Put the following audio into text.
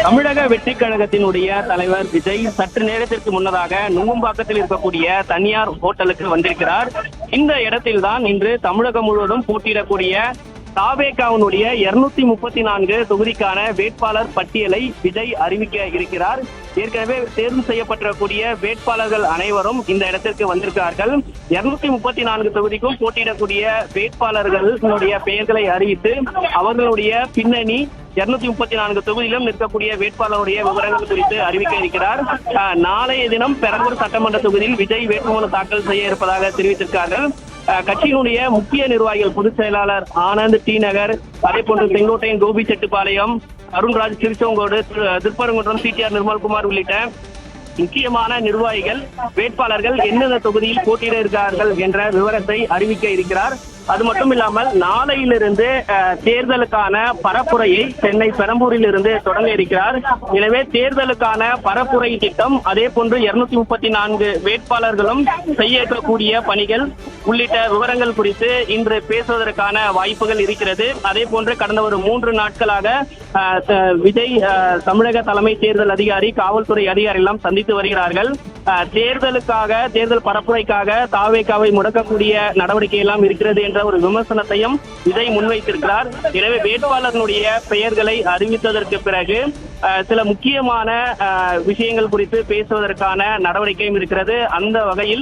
தமிழக வெற்றி கழகத்தினுடைய தலைவர் விஜய் சற்று நேரத்திற்கு முன்னதாக நுங்கம்பாக்கத்தில் இருக்கக்கூடிய தனியார் ஹோட்டலுக்கு வந்திருக்கிறார். இந்த இடத்தில்தான் இன்று தமிழகம் முழுவதும் போட்டியிடக்கூடிய தாவேகாவினுடைய 234 தொகுதிக்கான வேட்பாளர் பட்டியலை விஜய் அறிவிக்க இருக்கிறார். ஏற்கனவே தேர்வு செய்யப்பட்டிருக்கக்கூடிய வேட்பாளர்கள் அனைவரும் இந்த இடத்திற்கு வந்திருக்கிறார்கள். 234 தொகுதிக்கும் போட்டியிடக்கூடிய வேட்பாளர்களுடைய பெயர்களை அறிவித்து அவர்களுடைய பின்னணி 234 தொகுதியிலும் நிற்கக்கூடிய வேட்பாளருடைய விவரங்கள் குறித்து அறிவிக்க இருக்கிறார். நாளைய தினம் பெரம்பூர் சட்டமன்ற தொகுதியில் விஜய் வேட்புமனு தாக்கல் செய்ய இருப்பதாக தெரிவித்திருக்கிறார்கள். கட்சியினுடைய முக்கிய நிர்வாகிகள் பொதுச் செயலாளர் ஆனந்த் டி நகர், அதே போன்று செங்கோட்டையன் கோபிச்செட்டிப்பாளையம், அருண்ராஜ் திருச்செங்கோடு, திருப்பரங்குன்றம் சிடிஆர் நிர்மல்குமார் உள்ளிட்ட முக்கியமான நிர்வாகிகள் வேட்பாளர்கள் எந்தெந்த தொகுதியில் போட்டியிட இருக்கிறார்கள் என்ற விவரத்தை அறிவிக்க இருக்கிறார். அது மட்டும் இல்லாமல் நாளையிலிருந்து தேர்தலுக்கான பரப்புரையை சென்னை பெரம்பூரில் இருந்து தொடங்க இருக்கிறார். எனவே தேர்தலுக்கான பரப்புரை திட்டம், அதே போன்று 234 வேட்பாளர்களும் செய்ய இருக்கக்கூடிய பணிகள் உள்ளிட்ட விவரங்கள் குறித்து இன்று பேசுவதற்கான வாய்ப்புகள் இருக்கிறது. அதே போன்று கடந்த ஒரு 3 நாட்களாக விஜய் தமிழக தலைமை தேர்தல் அதிகாரி, காவல்துறை அதிகாரி எல்லாம் சந்தித்து வருகிறார்கள். தேர்தல் பரப்புரைக்காக தாவேகாவை முடக்கக்கூடிய நடவடிக்கை எல்லாம் இருக்கிறது என்ற ஒரு விமர்சனத்தையும் விஜய் முன்வைத்திருக்கிறார். எனவே வேட்பாளர்களுடைய பெயர்களை அறிவித்ததற்கு பிறகு சில முக்கியமான விஷயங்கள் குறித்து பேசுவதற்கான நடவடிக்கையும் இருக்கிறது. அந்த வகையில்